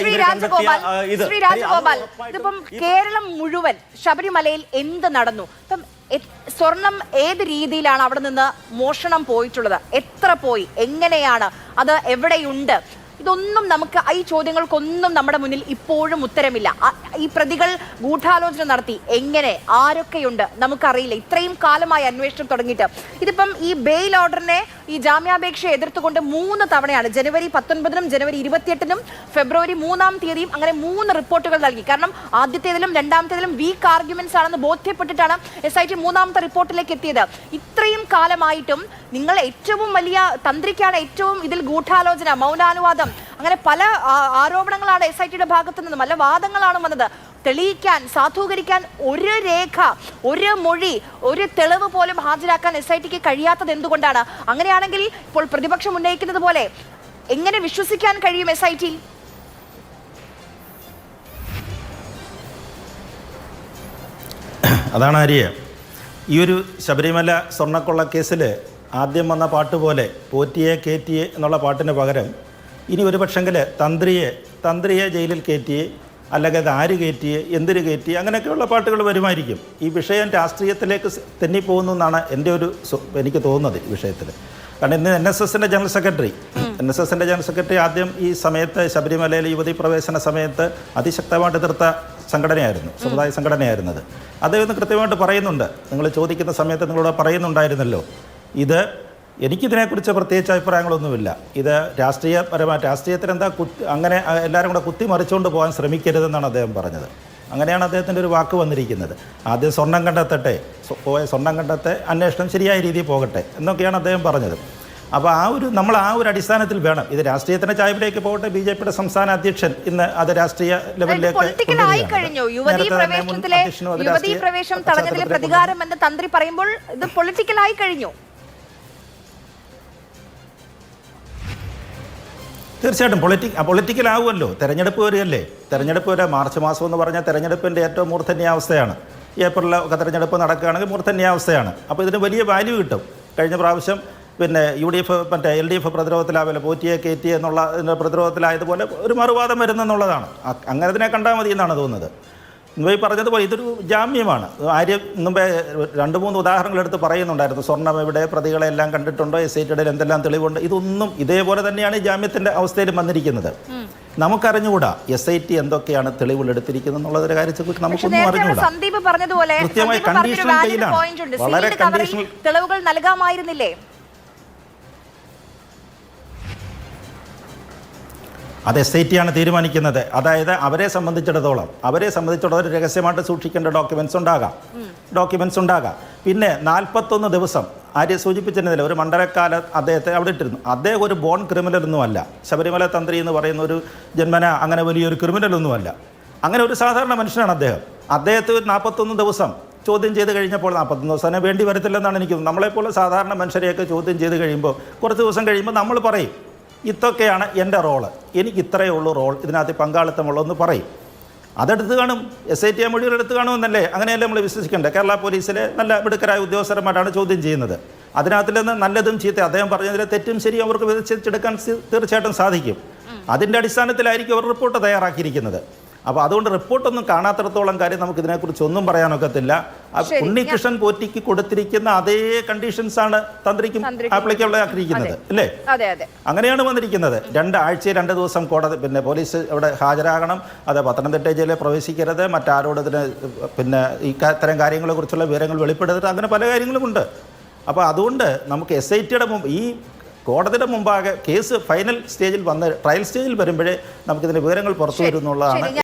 ശ്രീ രാജഗോപാൽ, ഇതിപ്പം കേരളം മുഴുവൻ ശബരിമലയിൽ എന്ത് നടന്നു? ഇപ്പം സ്വർണം ഏത് രീതിയിലാണ് അവിടെ നിന്ന് മോഷണം പോയിട്ടുള്ളത്? എത്ര പോയി? എങ്ങനെയാണ്? അത് എവിടെയുണ്ട്? ഇതൊന്നും നമുക്ക് ഈ ചോദ്യങ്ങൾക്കൊന്നും നമ്മുടെ മുന്നിൽ ഇപ്പോഴും ഉത്തരമില്ല. ഈ പ്രതികൾ ഗൂഢാലോചന നടത്തി എങ്ങനെ, ആരൊക്കെയുണ്ട് നമുക്കറിയില്ല. ഇത്രയും കാലമായി അന്വേഷണം തുടങ്ങിയിട്ട് ഇതിപ്പം ഈ ബെയിൽ ഓർഡറിനെ, ഈ ജാമ്യാപേക്ഷ എതിർത്തുകൊണ്ട് 3 തവണയാണ്, ജനുവരി 19-നും ജനുവരി 28-നും ഫെബ്രുവരി 3-ാം തീയതിയും അങ്ങനെ 3 റിപ്പോർട്ടുകൾ നൽകി. കാരണം ആദ്യത്തേതിലും രണ്ടാമത്തേതിലും വീക്ക് ആർഗ്യുമെന്റ്സ് ആണെന്ന് ബോധ്യപ്പെട്ടിട്ടാണ് SIT 3-ാമത്തെ റിപ്പോർട്ടിലേക്ക് എത്തിയത്. ഇത്രയും കാലമായിട്ടും നിങ്ങൾ ഏറ്റവും വലിയ തന്ത്രിക്കാണ് ഏറ്റവും ഇതിൽ ഗൂഢാലോചന, മൗനാനുവാദം, അങ്ങനെ പല ആരോപണങ്ങളാണ് SITയുടെ ഭാഗത്തു നിന്നും, നല്ല വാദങ്ങളാണ് വന്നത്. തെളിയിക്കാൻ, സാധൂകരിക്കാൻ ഒരു രേഖ, ഒരു മൊഴി, ഒരു തെളിവ് പോലും ഹാജരാക്കാൻ SITക്ക് കഴിയാത്തത് എന്തുകൊണ്ടാണ്? അങ്ങനെയാണെങ്കിൽ ഇപ്പോൾ പ്രതിപക്ഷം ഉന്നയിക്കുന്നത് പോലെ എങ്ങനെ വിശ്വസിക്കാൻ കഴിയും SIT? അതാണ് ആര്യ, ഈ ഒരു ശബരിമല സ്വർണ്ണക്കൊള്ള കേസിൽ ആദ്യം വന്ന പാട്ട് പോലെ പോറ്റിയെ കയറ്റിയെ എന്നുള്ള പാട്ടിന് പകരം ഇനി ഒരു പക്ഷെങ്കിൽ തന്ത്രിയെ ജയിലിൽ കയറ്റിയെ, അല്ലെങ്കിൽ അത് ആര് കയറ്റിയെ, എന്തിന് കയറ്റിയെ, അങ്ങനെയൊക്കെയുള്ള പാട്ടുകൾ വരുമായിരിക്കും. ഈ വിഷയം രാഷ്ട്രീയത്തിലേക്ക് തെന്നിപ്പോകുന്നു എന്നാണ് എനിക്ക് തോന്നുന്നത് ഈ വിഷയത്തിൽ. കാരണം ഇന്ന് NSSൻ്റെ ജനറൽ സെക്രട്ടറി ആദ്യം ഈ സമയത്ത് ശബരിമലയിലെ യുവതി പ്രവേശന സമയത്ത് അതിശക്തമായിട്ട് എതിർത്ത സംഘടനയായിരുന്നു, സമുദായ സംഘടനയായിരുന്നത്. അദ്ദേഹം ഇന്ന് കൃത്യമായിട്ട് പറയുന്നുണ്ട്, നിങ്ങൾ ചോദിക്കുന്ന സമയത്ത് നിങ്ങളോട് പറയുന്നുണ്ടായിരുന്നല്ലോ, എനിക്കിതിനെക്കുറിച്ച് പ്രത്യേകിച്ച് അഭിപ്രായങ്ങളൊന്നുമില്ല. ഇത് രാഷ്ട്രീയത്തിൽ എന്താ അങ്ങനെ എല്ലാവരും കൂടെ കുത്തി മറിച്ചുകൊണ്ട് പോകാൻ ശ്രമിക്കരുതെന്നാണ് അദ്ദേഹം പറഞ്ഞത്. അങ്ങനെയാണ് അദ്ദേഹത്തിൻ്റെ ഒരു വാക്ക് വന്നിരിക്കുന്നത്. ആദ്യം സ്വർണം കണ്ടെത്തെ, അന്വേഷണം ശരിയായ രീതിയിൽ പോകട്ടെ എന്നൊക്കെയാണ് അദ്ദേഹം പറഞ്ഞത്. അപ്പോൾ നമ്മൾ ആ ഒരു അടിസ്ഥാനത്തിൽ വേണം ഇത്. രാഷ്ട്രീയത്തിൻ്റെ ചായ്വിലേക്ക് പോകട്ടെ. BJPയുടെ സംസ്ഥാന അധ്യക്ഷൻ ഇന്ന് അത് രാഷ്ട്രീയ ലെവലിലേക്ക് യുവതീ പ്രവേശം തടഞ്ഞതിലെ പ്രതികാരം എന്ന് തന്ത്രി പറയുമ്പോൾ ഇത് പൊളിറ്റിക്കലായി കഴിഞ്ഞു. തീർച്ചയായിട്ടും പൊളിറ്റിക്കലാവുമല്ലോ. തെരഞ്ഞെടുപ്പ് വരികയല്ലേ. തെരഞ്ഞെടുപ്പ് വരെ മാർച്ച് മാസം എന്ന് പറഞ്ഞാൽ തെരഞ്ഞെടുപ്പിൻ്റെ ഏറ്റവും മൂർധന്യാവസ്ഥയാണ്. ഏപ്രിലൊക്കെ തെരഞ്ഞെടുപ്പ് നടക്കുകയാണെങ്കിൽ മൂർധന്യാവസ്ഥയാണ്. അപ്പോൾ ഇതിന് വലിയ വാല്യൂ കിട്ടും. കഴിഞ്ഞ പ്രാവശ്യം UDF LDF പ്രതിരോധത്തിലാവില്ല, പോറ്റിയെ കയറ്റി എന്നുള്ള പ്രതിരോധത്തിലായതുപോലെ ഒരു മറുവാദം വരുന്നെന്നുള്ളതാണ്. അങ്ങനെ ഇതിനെ കണ്ടാൽ മതി എന്നാണ് തോന്നുന്നത്. മുമ്പേ പറഞ്ഞതുപോലെ ഇതൊരു ജാമ്യമാണ്. മുമ്പേ 2-3 ഉദാഹരണങ്ങൾ എടുത്ത് പറയുന്നുണ്ടായിരുന്നു. സ്വർണ്ണം എവിടെ, പ്രതികളെ എല്ലാം കണ്ടിട്ടുണ്ടോ, SITയുടെ എന്തെല്ലാം തെളിവുണ്ട്. ഇതൊന്നും ഇതേപോലെ തന്നെയാണ് ഈ ജാമ്യത്തിൻ്റെ അവസ്ഥയിൽ വന്നിരിക്കുന്നത്. നമുക്കറിഞ്ഞുകൂടാ SIT എന്തൊക്കെയാണ് തെളിവുകൾ എടുത്തിരിക്കുന്നത് എന്നുള്ളൊരു കാര്യത്തെക്കുറിച്ച് നമുക്കൊന്നും അറിഞ്ഞുകൂടാ. കൃത്യമായി കണ്ടീഷണൽ ബെയിലാണ്, വളരെ കണ്ടീഷണൽ തെളിവുകൾ നൽകാമായിരുന്നില്ലേ? അത് SIT ആണ് തീരുമാനിക്കുന്നത്. അതായത് അവരെ സംബന്ധിച്ചിടത്തോളം ഒരു രഹസ്യമായിട്ട് സൂക്ഷിക്കേണ്ട ഡോക്യുമെൻറ്റ്സ് ഉണ്ടാകാം. പിന്നെ 41 ദിവസം ആര്യ സൂചിപ്പിച്ചിരുന്നില്ല, ഒരു മണ്ഡലക്കാലം അദ്ദേഹത്തെ അവിടെ ഇട്ടിരുന്നു. അദ്ദേഹം ഒരു ബോൺ ക്രിമിനലൊന്നുമല്ല. ശബരിമല തന്ത്രി എന്ന് പറയുന്ന ഒരു ജന്മന അങ്ങനെ വലിയൊരു ക്രിമിനലൊന്നുമല്ല. അങ്ങനെ ഒരു സാധാരണ മനുഷ്യനാണ് അദ്ദേഹം. അദ്ദേഹത്തെ 41 ദിവസം ചോദ്യം ചെയ്ത് കഴിഞ്ഞപ്പോൾ, 41 ദിവസം വേണ്ടി വരത്തില്ലെന്നാണ് എനിക്ക് തോന്നുന്നത്. നമ്മളെപ്പോലെ സാധാരണ മനുഷ്യരെയൊക്കെ ചോദ്യം ചെയ്ത് കഴിയുമ്പോൾ കുറച്ച് ദിവസം കഴിയുമ്പോൾ നമ്മൾ പറയും, ഇതൊക്കെയാണ് എൻ്റെ റോള്, എനിക്ക് ഇത്രയേ ഉള്ളൂ റോൾ, ഇതിനകത്ത് പങ്കാളിത്തമുള്ളതെന്ന് പറയും. അതെടുത്ത് കാണും, SIT മൊഴികൾ എടുത്ത് കാണുമെന്നല്ലേ, അങ്ങനെയല്ലേ നമ്മൾ വിശ്വസിക്കേണ്ടത്. കേരള പോലീസിലെ നല്ല മിടുക്കരായ ഉദ്യോഗസ്ഥന്മാരാണ് ചോദ്യം ചെയ്യുന്നത്. അതിനകത്തിൽ നിന്ന് നല്ലതും ചീത്ത, അദ്ദേഹം പറഞ്ഞതിലെ തെറ്റും ശരിയും അവർക്ക് വിഭജിച്ചെടുക്കാൻ തീർച്ചയായിട്ടും സാധിക്കും. അതിൻ്റെ അടിസ്ഥാനത്തിലായിരിക്കും അവർ റിപ്പോർട്ട് തയ്യാറാക്കിയിരിക്കുന്നത്. അപ്പോൾ അതുകൊണ്ട് റിപ്പോർട്ടൊന്നും കാണാത്തിടത്തോളം കാര്യം നമുക്ക് ഇതിനെക്കുറിച്ച് ഒന്നും പറയാനൊക്കത്തില്ല. ഉണ്ണികൃഷ്ണൻ പോറ്റിക്ക് കൊടുത്തിരിക്കുന്ന അതേ കണ്ടീഷൻസ് ആണ് തന്ത്രിക്കും ആപ്ലിക്കബിൾ ആക്കിയിരിക്കുന്നത് അല്ലേ? അങ്ങനെയാണ് വന്നിരിക്കുന്നത്. 2 ആഴ്ച 2 ദിവസം കോടതി പോലീസ് അവിടെ ഹാജരാകണം. അത് പത്തനംതിട്ട ജില്ലയിൽ പ്രവേശിക്കരുത്, മറ്റാരോട് ഇതിന് ഇത്തരം കാര്യങ്ങളെക്കുറിച്ചുള്ള വിവരങ്ങൾ വെളിപ്പെടുത്തരുത്, അങ്ങനെ പല കാര്യങ്ങളുമുണ്ട്. അപ്പോൾ അതുകൊണ്ട് നമുക്ക് SITയുടെ ഈ കോടതിയുടെ മുമ്പാകെ കേസ് ഫൈനൽ സ്റ്റേജിൽ ട്രയൽ സ്റ്റേജിൽ വരുമ്പോഴേ നമുക്കിതിൻ്റെ വിവരങ്ങൾ പുറത്തു വരുന്നുള്ളതാണ്.